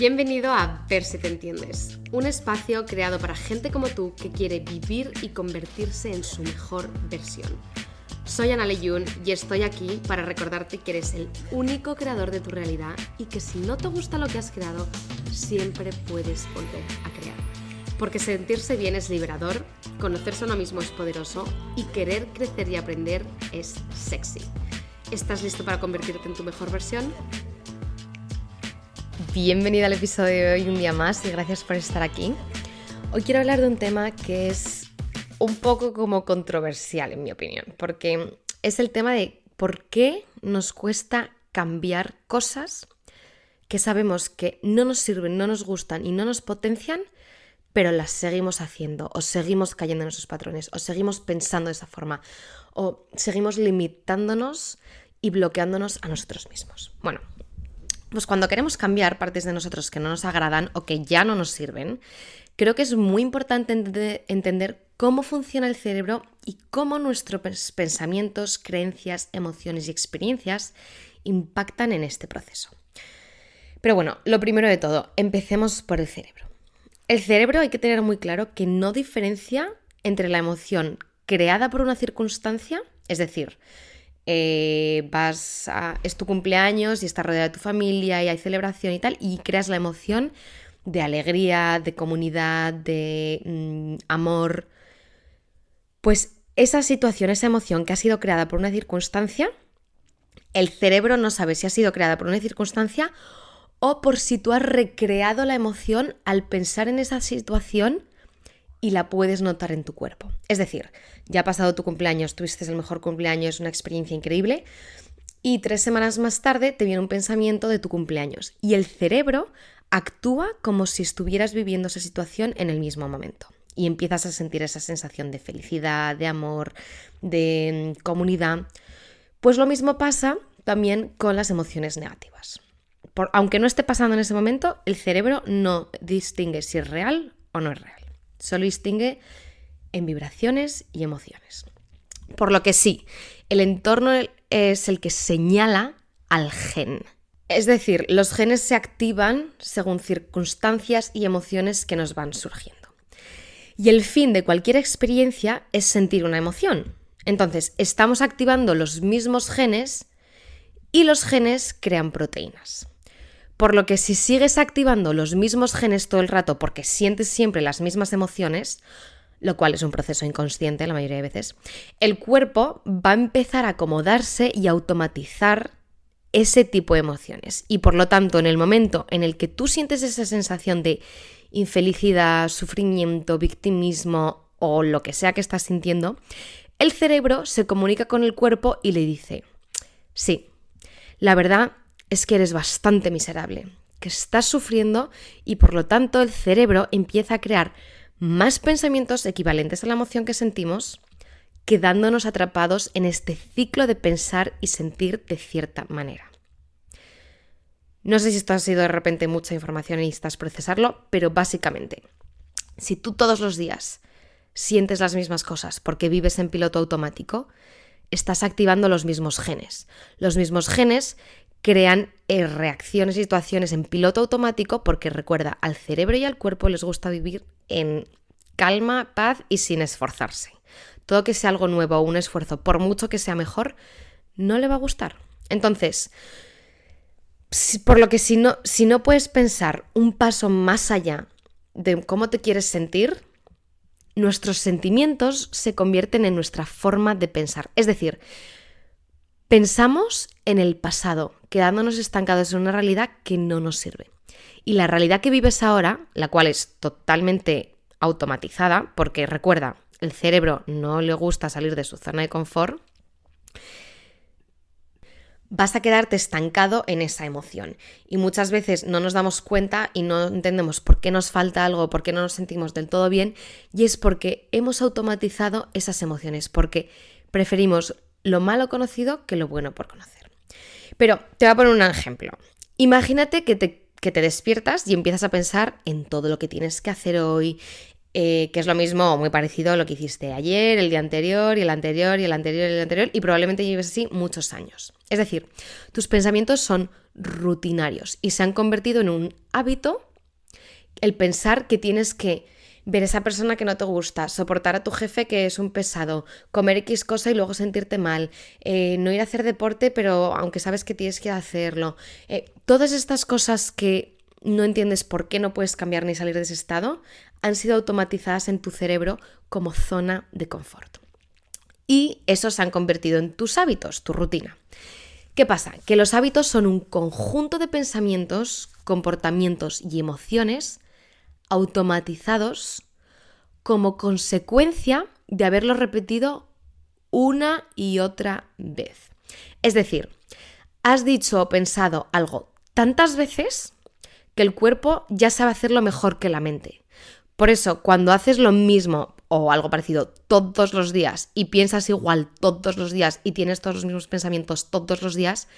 Bienvenido a Ver si te entiendes, un espacio creado para gente como tú que quiere vivir y convertirse en su mejor versión. Soy Ana Leyún y estoy aquí para recordarte que eres el único creador de tu realidad y que si no te gusta lo que has creado, siempre puedes volver a crear. Porque sentirse bien es liberador, conocerse a uno mismo es poderoso y querer crecer y aprender es sexy. ¿Estás listo para convertirte en tu mejor versión? Bienvenida al episodio de hoy un día más y gracias por estar aquí. Hoy quiero hablar de un tema que es un poco como controversial en mi opinión, porque es el tema de por qué nos cuesta cambiar cosas que sabemos que no nos sirven, no nos gustan y no nos potencian, pero las seguimos haciendo o seguimos cayendo en esos patrones o seguimos pensando de esa forma o seguimos limitándonos y bloqueándonos a nosotros mismos. Bueno, pues cuando queremos cambiar partes de nosotros que no nos agradan o que ya no nos sirven, creo que es muy importante entender cómo funciona el cerebro y cómo nuestros pensamientos, creencias, emociones y experiencias impactan en este proceso. Pero bueno, lo primero de todo, empecemos por el cerebro. El cerebro hay que tener muy claro que no diferencia entre la emoción creada por una circunstancia, es decir, es tu cumpleaños y estás rodeada de tu familia y hay celebración y tal, y creas la emoción de alegría, de comunidad, de amor. Pues esa situación, esa emoción que ha sido creada por una circunstancia, el cerebro no sabe si ha sido creada por una circunstancia o por si tú has recreado la emoción al pensar en esa situación y la puedes notar en tu cuerpo. Es decir, ya ha pasado tu cumpleaños, tuviste el mejor cumpleaños, una experiencia increíble, y 3 semanas más tarde te viene un pensamiento de tu cumpleaños y el cerebro actúa como si estuvieras viviendo esa situación en el mismo momento y empiezas a sentir esa sensación de felicidad, de amor, de comunidad. Pues lo mismo pasa también con las emociones negativas. Aunque no esté pasando en ese momento, el cerebro no distingue si es real o no es real. Solo distingue en vibraciones y emociones. Por lo que sí, el entorno es el que señala al gen. Es decir, los genes se activan según circunstancias y emociones que nos van surgiendo. Y el fin de cualquier experiencia es sentir una emoción. Entonces, estamos activando los mismos genes y los genes crean proteínas. Por lo que si sigues activando los mismos genes todo el rato porque sientes siempre las mismas emociones, lo cual es un proceso inconsciente la mayoría de veces, el cuerpo va a empezar a acomodarse y automatizar ese tipo de emociones. Y por lo tanto, en el momento en el que tú sientes esa sensación de infelicidad, sufrimiento, victimismo o lo que sea que estás sintiendo, el cerebro se comunica con el cuerpo y le dice: sí, la verdad es que eres bastante miserable, que estás sufriendo y por lo tanto el cerebro empieza a crear más pensamientos equivalentes a la emoción que sentimos, quedándonos atrapados en este ciclo de pensar y sentir de cierta manera. No sé si esto ha sido de repente mucha información y necesitas procesarlo, pero básicamente, si tú todos los días sientes las mismas cosas porque vives en piloto automático, estás activando los mismos genes. Los mismos genes crean reacciones y situaciones en piloto automático porque recuerda, al cerebro y al cuerpo les gusta vivir en calma, paz y sin esforzarse. Todo que sea algo nuevo o un esfuerzo, por mucho que sea mejor, no le va a gustar. Entonces, por lo que si no puedes pensar un paso más allá de cómo te quieres sentir, nuestros sentimientos se convierten en nuestra forma de pensar. Es decir, pensamos en el pasado, quedándonos estancados en una realidad que no nos sirve. Y la realidad que vives ahora, la cual es totalmente automatizada, porque recuerda, el cerebro no le gusta salir de su zona de confort, vas a quedarte estancado en esa emoción. Y muchas veces no nos damos cuenta y no entendemos por qué nos falta algo, por qué no nos sentimos del todo bien, y es porque hemos automatizado esas emociones, porque preferimos lo malo conocido que lo bueno por conocer. Pero te voy a poner un ejemplo. Imagínate que te despiertas y empiezas a pensar en todo lo que tienes que hacer hoy, que es lo mismo o muy parecido a lo que hiciste ayer, el día anterior, y el anterior, y el anterior, y el anterior, y probablemente lleves así muchos años. Es decir, tus pensamientos son rutinarios y se han convertido en un hábito el pensar que tienes que ver a esa persona que no te gusta, soportar a tu jefe que es un pesado, comer X cosa y luego sentirte mal, no ir a hacer deporte pero aunque sabes que tienes que hacerlo. Todas estas cosas que no entiendes por qué no puedes cambiar ni salir de ese estado han sido automatizadas en tu cerebro como zona de confort. Y esos se han convertido en tus hábitos, tu rutina. ¿Qué pasa? Que los hábitos son un conjunto de pensamientos, comportamientos y emociones automatizados como consecuencia de haberlo repetido una y otra vez. Es decir, has dicho o pensado algo tantas veces que el cuerpo ya sabe hacerlo mejor que la mente. Por eso, cuando haces lo mismo o algo parecido todos los días y piensas igual todos los días y tienes todos los mismos pensamientos todos los días,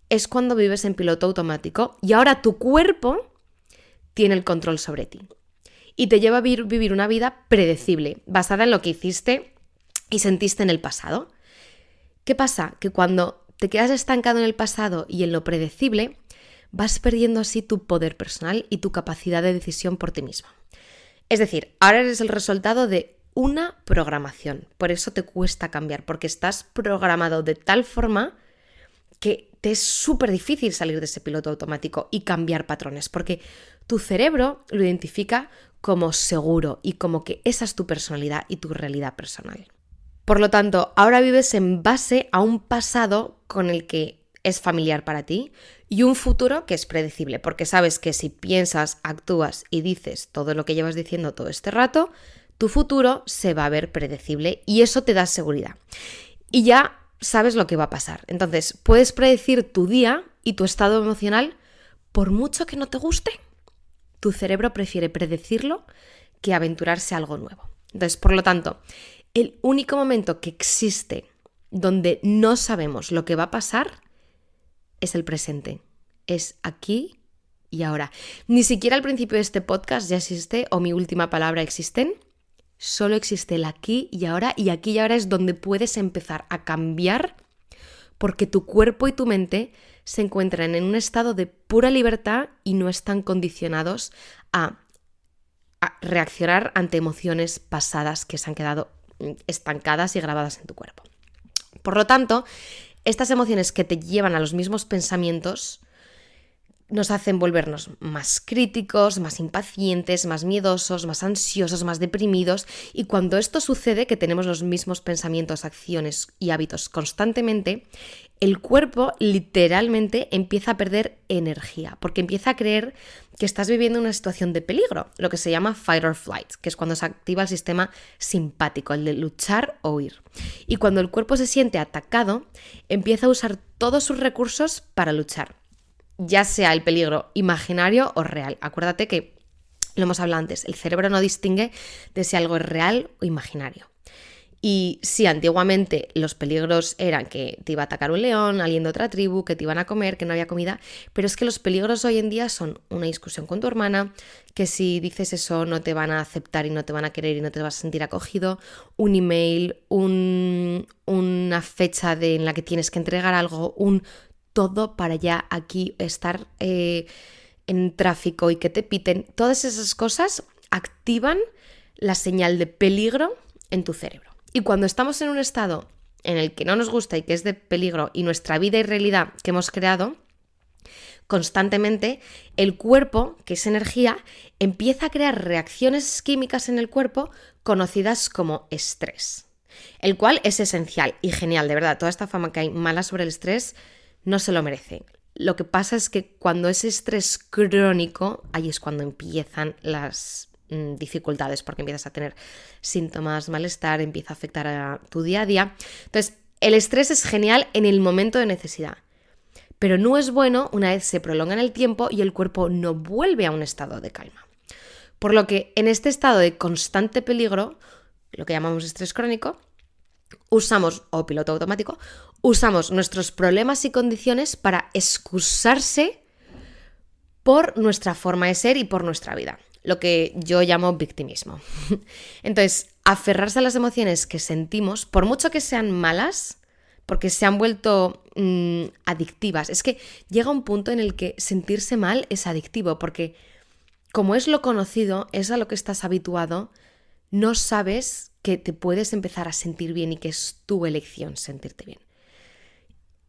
es cuando vives en piloto automático y ahora tu cuerpo tiene el control sobre ti y te lleva a vivir una vida predecible, basada en lo que hiciste y sentiste en el pasado. ¿Qué pasa? Que cuando te quedas estancado en el pasado y en lo predecible, vas perdiendo así tu poder personal y tu capacidad de decisión por ti mismo. Es decir, ahora eres el resultado de una programación. Por eso te cuesta cambiar, porque estás programado de tal forma que te es súper difícil salir de ese piloto automático y cambiar patrones, porque tu cerebro lo identifica como seguro y como que esa es tu personalidad y tu realidad personal. Por lo tanto, ahora vives en base a un pasado con el que es familiar para ti y un futuro que es predecible, porque sabes que si piensas, actúas y dices todo lo que llevas diciendo todo este rato, tu futuro se va a ver predecible y eso te da seguridad. Y ya sabes lo que va a pasar. Entonces, puedes predecir tu día y tu estado emocional por mucho que no te guste. Tu cerebro prefiere predecirlo que aventurarse a algo nuevo. Entonces, por lo tanto, el único momento que existe donde no sabemos lo que va a pasar es el presente. Es aquí y ahora. Ni siquiera al principio de este podcast ya existe o mi última palabra existen. Solo existe el aquí y ahora, y aquí y ahora es donde puedes empezar a cambiar porque tu cuerpo y tu mente se encuentran en un estado de pura libertad y no están condicionados a reaccionar ante emociones pasadas que se han quedado estancadas y grabadas en tu cuerpo. Por lo tanto, estas emociones que te llevan a los mismos pensamientos nos hacen volvernos más críticos, más impacientes, más miedosos, más ansiosos, más deprimidos. Y cuando esto sucede, que tenemos los mismos pensamientos, acciones y hábitos constantemente, el cuerpo literalmente empieza a perder energía, porque empieza a creer que estás viviendo una situación de peligro, lo que se llama fight or flight, que es cuando se activa el sistema simpático, el de luchar o huir. Y cuando el cuerpo se siente atacado, empieza a usar todos sus recursos para luchar, ya sea el peligro imaginario o real. Acuérdate que, lo hemos hablado antes, el cerebro no distingue de si algo es real o imaginario. Y sí, antiguamente los peligros eran que te iba a atacar un león, alguien de otra tribu, que te iban a comer, que no había comida, pero es que los peligros hoy en día son una discusión con tu hermana, que si dices eso no te van a aceptar y no te van a querer y no te vas a sentir acogido, un email, una fecha en la que tienes que entregar algo, todo para ya aquí estar en tráfico y que te piten. Todas esas cosas activan la señal de peligro en tu cerebro. Y cuando estamos en un estado en el que no nos gusta y que es de peligro y nuestra vida y realidad que hemos creado, constantemente el cuerpo, que es energía, empieza a crear reacciones químicas en el cuerpo conocidas como estrés, el cual es esencial y genial, de verdad. Toda esta fama que hay mala sobre el estrés no se lo merece. Lo que pasa es que cuando es estrés crónico, ahí es cuando empiezan las dificultades, porque empiezas a tener síntomas, malestar, empieza a afectar a tu día a día. Entonces, el estrés es genial en el momento de necesidad, pero no es bueno una vez se prolonga en el tiempo y el cuerpo no vuelve a un estado de calma. Por lo que en este estado de constante peligro, lo que llamamos estrés crónico, usamos nuestros problemas y condiciones para excusarse por nuestra forma de ser y por nuestra vida, lo que yo llamo victimismo. Entonces, aferrarse a las emociones que sentimos, por mucho que sean malas, porque se han vuelto adictivas. Es que llega un punto en el que sentirse mal es adictivo, porque como es lo conocido, es a lo que estás habituado, no sabes que te puedes empezar a sentir bien y que es tu elección sentirte bien.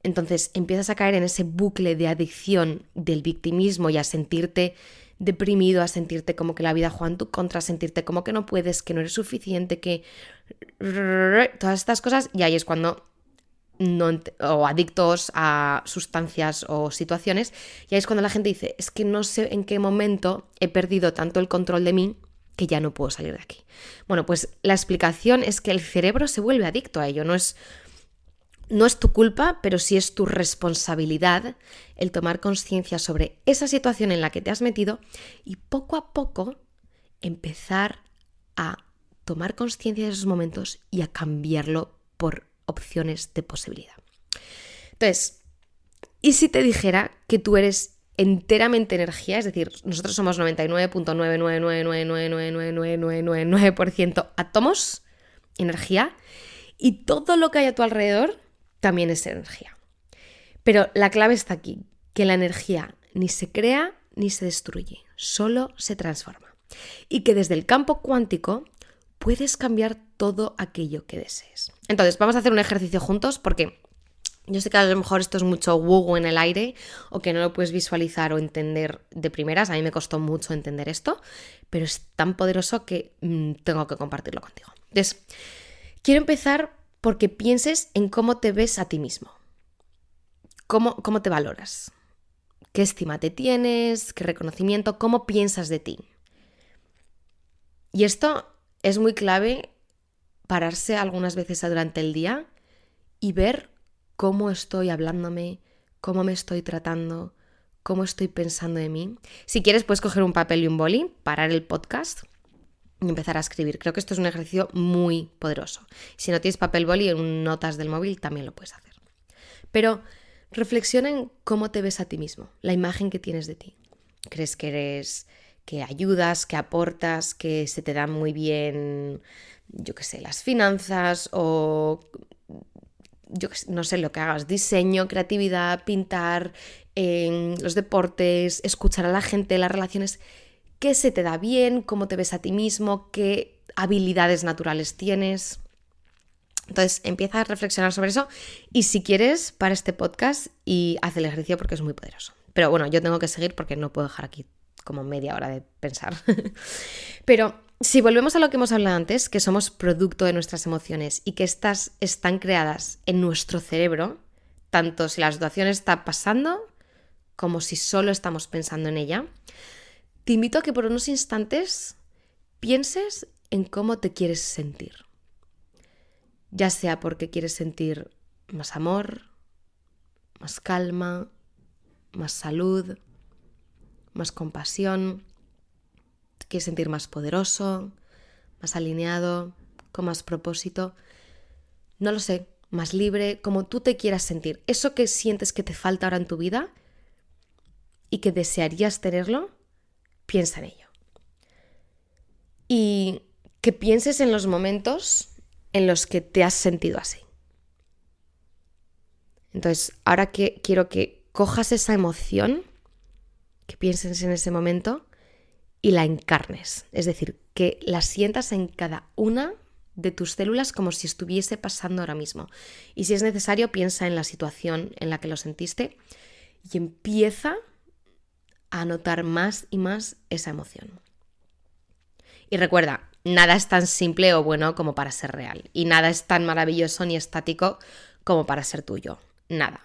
Entonces empiezas a caer en ese bucle de adicción del victimismo y a sentirte deprimido, a sentirte como que la vida juega en tu contra, a sentirte como que no puedes, que no eres suficiente, que todas estas cosas, y ahí es cuando o adictos a sustancias o situaciones, y ahí es cuando la gente dice, es que no sé en qué momento he perdido tanto el control de mí que ya no puedo salir de aquí. Bueno, pues la explicación es que el cerebro se vuelve adicto a ello, no es tu culpa, pero sí es tu responsabilidad el tomar conciencia sobre esa situación en la que te has metido y poco a poco empezar a tomar conciencia de esos momentos y a cambiarlo por opciones de posibilidad. Entonces, ¿y si te dijera que tú eres enteramente energía? Es decir, nosotros somos 99.999999999% átomos, energía, y todo lo que hay a tu alrededor también es energía. Pero la clave está aquí, que la energía ni se crea ni se destruye, solo se transforma. Y que desde el campo cuántico puedes cambiar todo aquello que desees. Entonces, vamos a hacer un ejercicio juntos porque yo sé que a lo mejor esto es mucho woo en el aire o que no lo puedes visualizar o entender de primeras. A mí me costó mucho entender esto, pero es tan poderoso que tengo que compartirlo contigo. Entonces, quiero empezar porque pienses en cómo te ves a ti mismo. ¿Cómo te valoras? ¿Qué estima te tienes? ¿Qué reconocimiento? ¿Cómo piensas de ti? Y esto es muy clave, pararse algunas veces durante el día y ver cómo estoy hablándome, cómo me estoy tratando, cómo estoy pensando de mí. Si quieres, puedes coger un papel y un boli, parar el podcast y empezar a escribir. Creo que esto es un ejercicio muy poderoso. Si no tienes papel, boli, en notas del móvil también lo puedes hacer. Pero reflexiona en cómo te ves a ti mismo, la imagen que tienes de ti. ¿Crees que ayudas, que aportas, que se te dan muy bien, las finanzas o no sé lo que hagas, diseño, creatividad, pintar, los deportes, escuchar a la gente, las relaciones? ¿Qué se te da bien? ¿Cómo te ves a ti mismo? ¿Qué habilidades naturales tienes? Entonces empieza a reflexionar sobre eso y si quieres, para este podcast y haz el ejercicio porque es muy poderoso. Pero bueno, yo tengo que seguir porque no puedo dejar aquí como media hora de pensar. Pero si volvemos a lo que hemos hablado antes, que somos producto de nuestras emociones y que estas están creadas en nuestro cerebro, tanto si la situación está pasando como si solo estamos pensando en ella, te invito a que por unos instantes pienses en cómo te quieres sentir. Ya sea porque quieres sentir más amor, más calma, más salud, más compasión, te quieres sentir más poderoso, más alineado, con más propósito, no lo sé, más libre, como tú te quieras sentir. Eso que sientes que te falta ahora en tu vida y que desearías tenerlo, piensa en ello. Y que pienses en los momentos en los que te has sentido así. Entonces, ahora que quiero que cojas esa emoción, que pienses en ese momento y la encarnes. Es decir, que la sientas en cada una de tus células como si estuviese pasando ahora mismo. Y si es necesario, piensa en la situación en la que lo sentiste y empieza a notar más y más esa emoción. Y recuerda, nada es tan simple o bueno como para ser real. Y nada es tan maravilloso ni estático como para ser tuyo. Nada.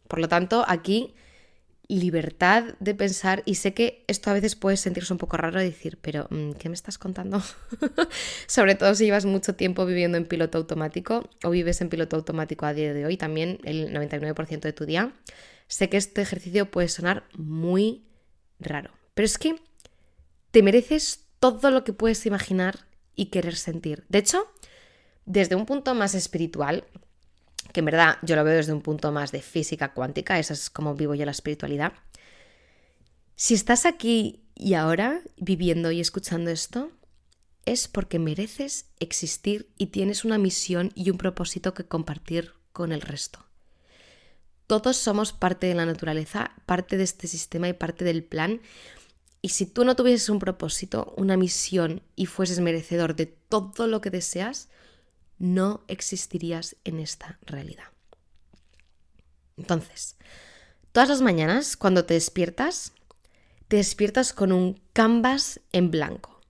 Por lo tanto, aquí libertad de pensar, y sé que esto a veces puede sentirse un poco raro decir, pero ¿qué me estás contando? Sobre todo si llevas mucho tiempo viviendo en piloto automático o vives en piloto automático a día de hoy, también el 99% de tu día. Sé que este ejercicio puede sonar muy raro, pero es que te mereces todo lo que puedes imaginar y querer sentir. De hecho, desde un punto más espiritual, que en verdad yo lo veo desde un punto más de física cuántica, esa es como vivo yo la espiritualidad. Si estás aquí y ahora viviendo y escuchando esto, es porque mereces existir y tienes una misión y un propósito que compartir con el resto. Todos somos parte de la naturaleza, parte de este sistema y parte del plan. Y si tú no tuvieses un propósito, una misión y fueses merecedor de todo lo que deseas, no existirías en esta realidad. Entonces, todas las mañanas cuando te despiertas con un canvas en blanco.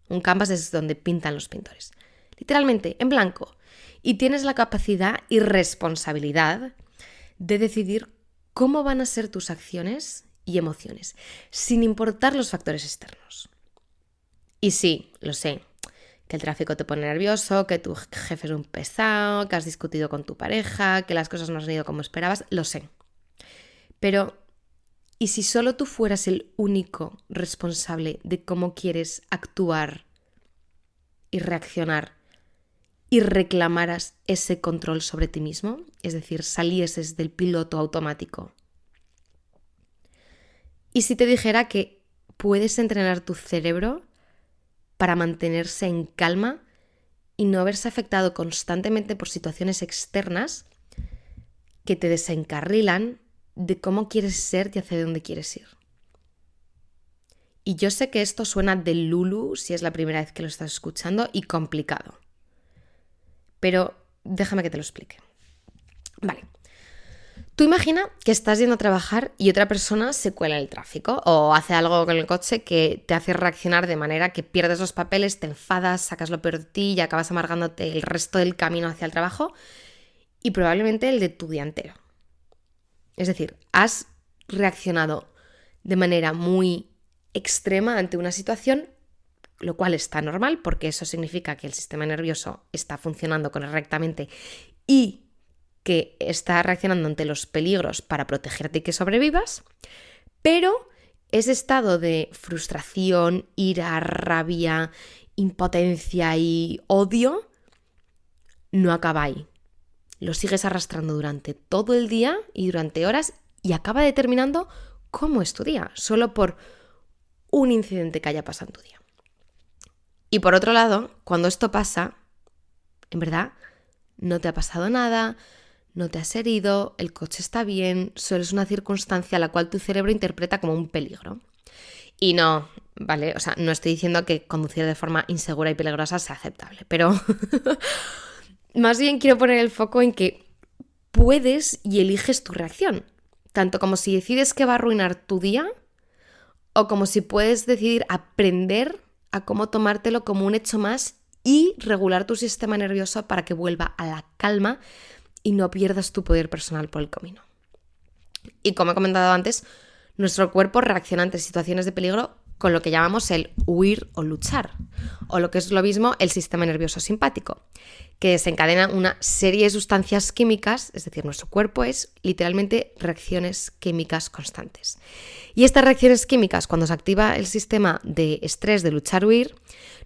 Un canvas es donde pintan los pintores. Literalmente, en blanco. Y tienes la capacidad y responsabilidad de decidir cómo van a ser tus acciones y emociones, sin importar los factores externos. Y sí, lo sé, que el tráfico te pone nervioso, que tu jefe es un pesado, que has discutido con tu pareja, que las cosas no han ido como esperabas, lo sé. Pero, ¿y si solo tú fueras el único responsable de cómo quieres actuar y reaccionar y reclamaras ese control sobre ti mismo? Es decir, salieses del piloto automático. ¿Y si te dijera que puedes entrenar tu cerebro para mantenerse en calma y no verse afectado constantemente por situaciones externas que te desencarrilan de cómo quieres ser y hacia dónde quieres ir? Y yo sé que esto suena de lulu si es la primera vez que lo estás escuchando y complicado. Pero déjame que te lo explique. Vale. Tú imagina que estás yendo a trabajar y otra persona se cuela en el tráfico o hace algo con el coche que te hace reaccionar de manera que pierdes los papeles, te enfadas, sacas lo peor de ti y acabas amargándote el resto del camino hacia el trabajo y probablemente el de tu día entero. Es decir, has reaccionado de manera muy extrema ante una situación, lo cual está normal porque eso significa que el sistema nervioso está funcionando correctamente y que está reaccionando ante los peligros para protegerte y que sobrevivas, pero ese estado de frustración, ira, rabia, impotencia y odio no acaba ahí. Lo sigues arrastrando durante todo el día y durante horas y acaba determinando cómo es tu día, solo por un incidente que haya pasado en tu día. Y por otro lado, cuando esto pasa, en verdad, no te ha pasado nada, no te has herido, el coche está bien, solo es una circunstancia la cual tu cerebro interpreta como un peligro. Y no, ¿vale? O sea, no estoy diciendo que conducir de forma insegura y peligrosa sea aceptable, pero más bien quiero poner el foco en que puedes y eliges tu reacción, tanto como si decides que va a arruinar tu día o como si puedes decidir aprender a cómo tomártelo como un hecho más y regular tu sistema nervioso para que vuelva a la calma y no pierdas tu poder personal por el camino. Y como he comentado antes, nuestro cuerpo reacciona ante situaciones de peligro con lo que llamamos el huir o luchar, o lo que es lo mismo el sistema nervioso simpático, que desencadena una serie de sustancias químicas, es decir, nuestro cuerpo es literalmente reacciones químicas constantes. Y estas reacciones químicas, cuando se activa el sistema de estrés de luchar-huir,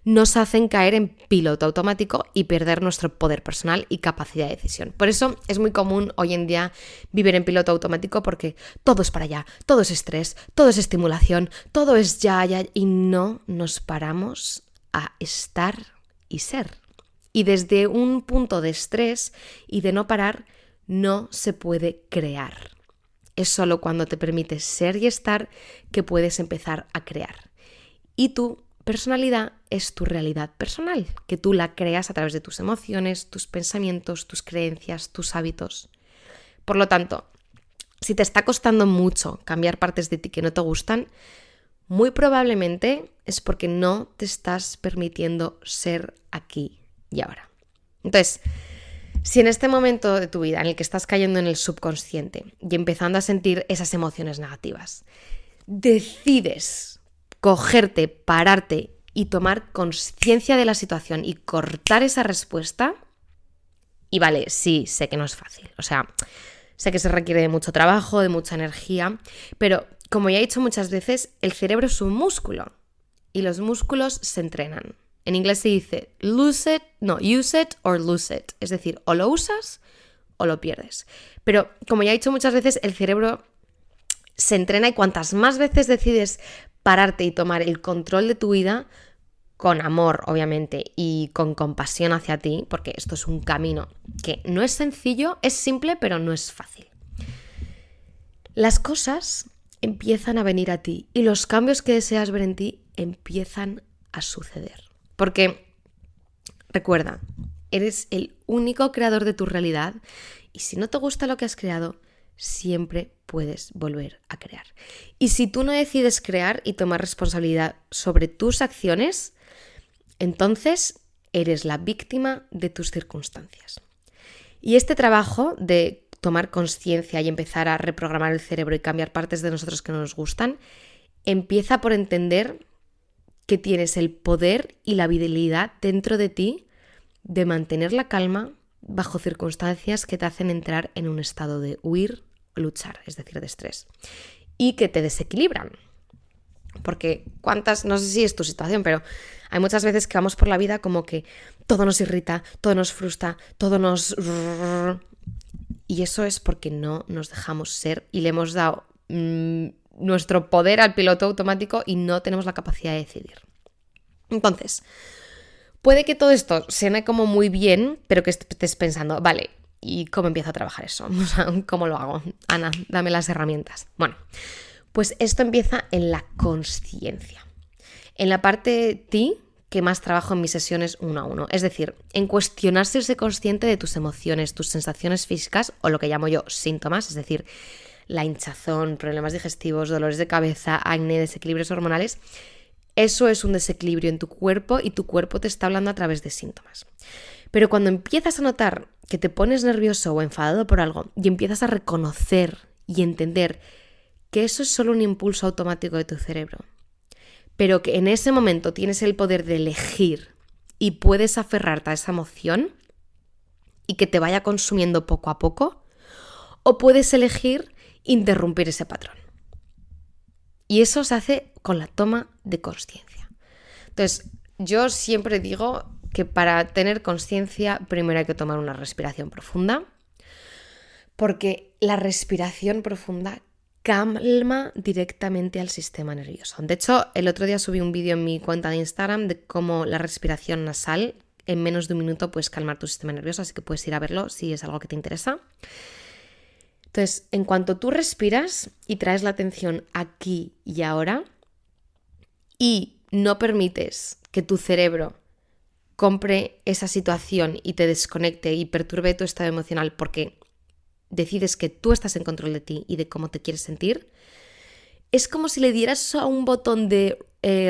nos hacen caer en piloto automático y perder nuestro poder personal y capacidad de decisión. Por eso es muy común hoy en día vivir en piloto automático porque todo es para allá, todo es estrés, todo es estimulación, todo es ya, y no nos paramos a estar y ser. Y desde un punto de estrés y de no parar, no se puede crear. Es solo cuando te permites ser y estar que puedes empezar a crear. Y tu personalidad es tu realidad personal, que tú la creas a través de tus emociones, tus pensamientos, tus creencias, tus hábitos. Por lo tanto, si te está costando mucho cambiar partes de ti que no te gustan, muy probablemente es porque no te estás permitiendo ser aquí y ahora. Entonces, si en este momento de tu vida en el que estás cayendo en el subconsciente y empezando a sentir esas emociones negativas, decides cogerte, pararte y tomar conciencia de la situación y cortar esa respuesta, y vale, sí, sé que no es fácil, o sea, sé que se requiere de mucho trabajo, de mucha energía, pero como ya he dicho muchas veces, el cerebro es un músculo y los músculos se entrenan. En inglés se dice use it or lose it, es decir, o lo usas o lo pierdes. Pero como ya he dicho muchas veces, el cerebro se entrena y cuantas más veces decides pararte y tomar el control de tu vida, con amor, obviamente, y con compasión hacia ti, porque esto es un camino que no es sencillo, es simple, pero no es fácil. Las cosas empiezan a venir a ti y los cambios que deseas ver en ti empiezan a suceder. Porque, recuerda, eres el único creador de tu realidad y si no te gusta lo que has creado, siempre puedes volver a crear. Y si tú no decides crear y tomar responsabilidad sobre tus acciones, entonces eres la víctima de tus circunstancias. Y este trabajo de tomar conciencia y empezar a reprogramar el cerebro y cambiar partes de nosotros que no nos gustan, empieza por entender que tienes el poder y la habilidad dentro de ti de mantener la calma bajo circunstancias que te hacen entrar en un estado de huir o luchar, es decir, de estrés, y que te desequilibran. Porque no sé si es tu situación, pero hay muchas veces que vamos por la vida como que todo nos irrita, todo nos frustra, todo nos... Y eso es porque no nos dejamos ser y le hemos dado nuestro poder al piloto automático y no tenemos la capacidad de decidir. Entonces, puede que todo esto suene como muy bien, pero que estés pensando, vale, ¿y cómo empiezo a trabajar eso? O sea, ¿cómo lo hago? Ana, dame las herramientas. Bueno, pues esto empieza en la consciencia. En la parte de ti que más trabajo en mis sesiones 1 a 1. Es decir, en cuestionarse ser consciente de tus emociones, tus sensaciones físicas o lo que llamo yo síntomas, es decir, la hinchazón, problemas digestivos, dolores de cabeza, acné, desequilibrios hormonales. Eso es un desequilibrio en tu cuerpo y tu cuerpo te está hablando a través de síntomas. Pero cuando empiezas a notar que te pones nervioso o enfadado por algo y empiezas a reconocer y entender que eso es solo un impulso automático de tu cerebro, pero que en ese momento tienes el poder de elegir y puedes aferrarte a esa emoción y que te vaya consumiendo poco a poco, o puedes elegir interrumpir ese patrón. Y eso se hace con la toma de conciencia. Entonces, yo siempre digo que para tener conciencia primero hay que tomar una respiración profunda, porque la respiración profunda calma directamente al sistema nervioso. De hecho, el otro día subí un vídeo en mi cuenta de Instagram de cómo la respiración nasal en menos de un minuto puedes calmar tu sistema nervioso, así que puedes ir a verlo si es algo que te interesa. Entonces, en cuanto tú respiras y traes la atención aquí y ahora y no permites que tu cerebro compre esa situación y te desconecte y perturbe tu estado emocional porque decides que tú estás en control de ti y de cómo te quieres sentir, es como si le dieras a un botón de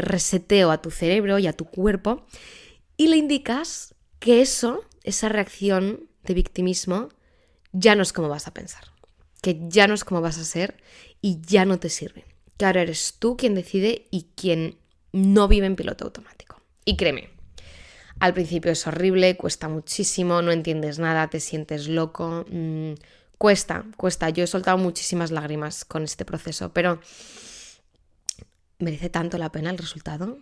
reseteo a tu cerebro y a tu cuerpo y le indicas que esa reacción de victimismo, ya no es como vas a pensar, que ya no es como vas a ser y ya no te sirve. Que ahora eres tú quien decide y quien no vive en piloto automático. Y créeme, al principio es horrible, cuesta muchísimo, no entiendes nada, te sientes loco. Cuesta. Yo he soltado muchísimas lágrimas con este proceso, pero merece tanto la pena el resultado.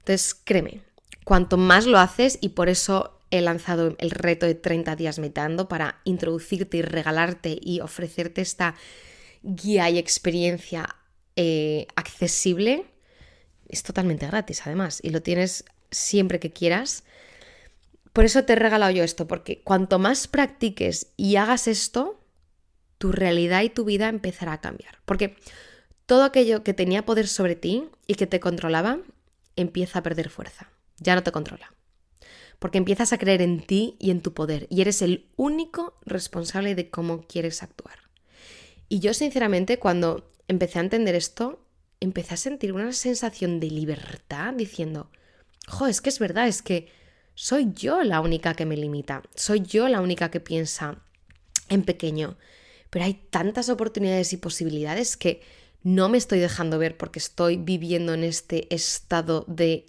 Entonces, créeme, cuanto más lo haces, y por eso he lanzado el reto de 30 días meditando para introducirte y regalarte y ofrecerte esta guía y experiencia accesible. Es totalmente gratis, además, y lo tienes siempre que quieras. Por eso te he regalado yo esto, porque cuanto más practiques y hagas esto, tu realidad y tu vida empezará a cambiar. Porque todo aquello que tenía poder sobre ti y que te controlaba, empieza a perder fuerza. Ya no te controla. Porque empiezas a creer en ti y en tu poder. Y eres el único responsable de cómo quieres actuar. Y yo, sinceramente, cuando empecé a entender esto, empecé a sentir una sensación de libertad diciendo, es que es verdad, es que soy yo la única que me limita. Soy yo la única que piensa en pequeño. Pero hay tantas oportunidades y posibilidades que no me estoy dejando ver porque estoy viviendo en este estado de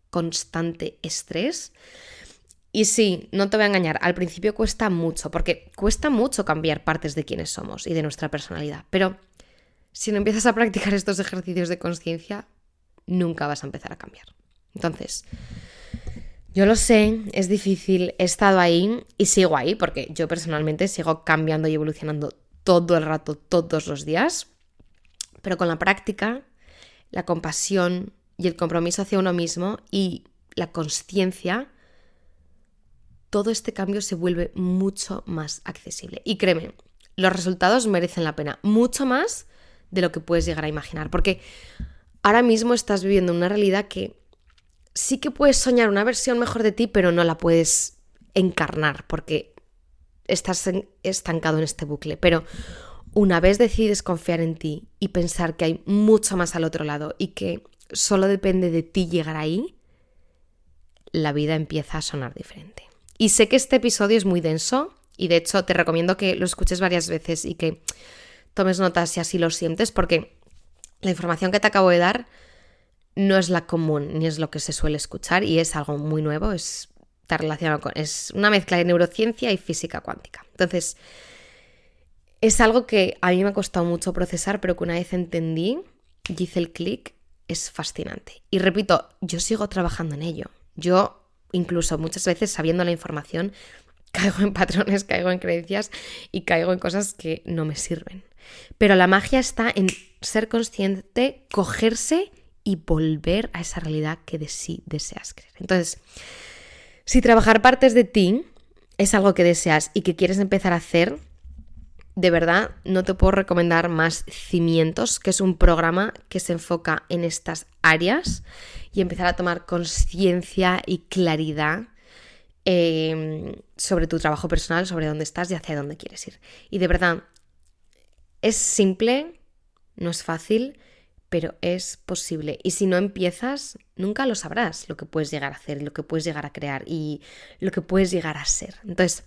constante estrés. Y sí, no te voy a engañar, al principio cuesta mucho, porque cuesta mucho cambiar partes de quiénes somos y de nuestra personalidad. Pero si no empiezas a practicar estos ejercicios de conciencia, nunca vas a empezar a cambiar. Entonces, yo lo sé, es difícil, he estado ahí y sigo ahí, porque yo personalmente sigo cambiando y evolucionando todo el rato, todos los días, pero con la práctica, la compasión y el compromiso hacia uno mismo y la consciencia, todo este cambio se vuelve mucho más accesible. Y créeme, los resultados merecen la pena, mucho más de lo que puedes llegar a imaginar, porque ahora mismo estás viviendo una realidad que sí que puedes soñar una versión mejor de ti, pero no la puedes encarnar porque estás estancado en este bucle. Pero una vez decides confiar en ti y pensar que hay mucho más al otro lado y que solo depende de ti llegar ahí, la vida empieza a sonar diferente. Y sé que este episodio es muy denso y de hecho te recomiendo que lo escuches varias veces y que tomes notas si así lo sientes, porque la información que te acabo de dar no es la común ni es lo que se suele escuchar y es algo muy nuevo, está relacionado es una mezcla de neurociencia y física cuántica. Entonces, es algo que a mí me ha costado mucho procesar, pero que una vez entendí y hice el clic, es fascinante. Y repito, yo sigo trabajando en ello. Yo, incluso muchas veces sabiendo la información, caigo en patrones, caigo en creencias y caigo en cosas que no me sirven. Pero la magia está en ser consciente, cogerse y volver a esa realidad que de sí deseas creer. Entonces, si trabajar partes de ti es algo que deseas y que quieres empezar a hacer, de verdad no te puedo recomendar más Cimientos, que es un programa que se enfoca en estas áreas y empezar a tomar conciencia y claridad sobre tu trabajo personal, sobre dónde estás y hacia dónde quieres ir. Y de verdad, es simple, no es fácil, pero es posible. Y si no empiezas, nunca lo sabrás lo que puedes llegar a hacer, lo que puedes llegar a crear y lo que puedes llegar a ser. Entonces,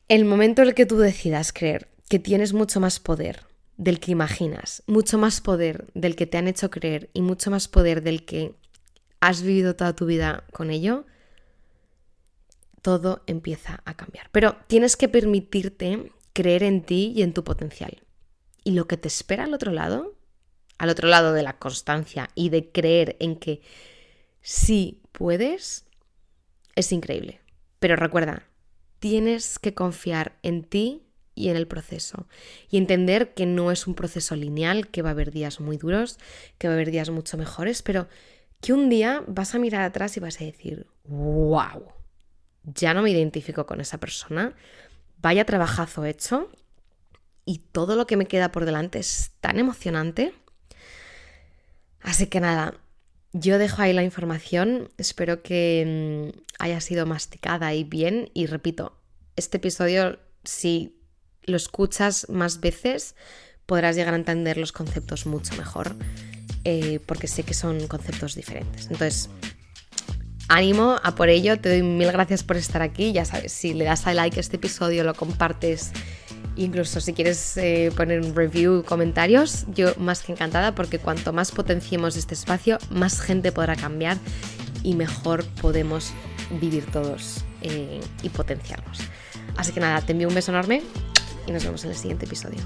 el momento en el que tú decidas creer que tienes mucho más poder del que imaginas, mucho más poder del que te han hecho creer y mucho más poder del que has vivido toda tu vida con ello, todo empieza a cambiar. Pero tienes que permitirte creer en ti y en tu potencial. Y lo que te espera al otro lado de la constancia y de creer en que sí puedes, es increíble. Pero recuerda, tienes que confiar en ti y en el proceso y entender que no es un proceso lineal, que va a haber días muy duros, que va a haber días mucho mejores, pero que un día vas a mirar atrás y vas a decir, wow, ya no me identifico con esa persona, vaya trabajazo hecho y todo lo que me queda por delante es tan emocionante. Así que nada, yo dejo ahí la información, espero que haya sido masticada y bien y repito, este episodio si lo escuchas más veces podrás llegar a entender los conceptos mucho mejor porque sé que son conceptos diferentes. Entonces, ánimo a por ello, te doy mil gracias por estar aquí, ya sabes, si le das a like a este episodio, lo compartes, incluso si quieres poner un review, comentarios, yo más que encantada porque cuanto más potenciemos este espacio, más gente podrá cambiar y mejor podemos vivir todos y potenciarnos. Así que nada, te envío un beso enorme y nos vemos en el siguiente episodio.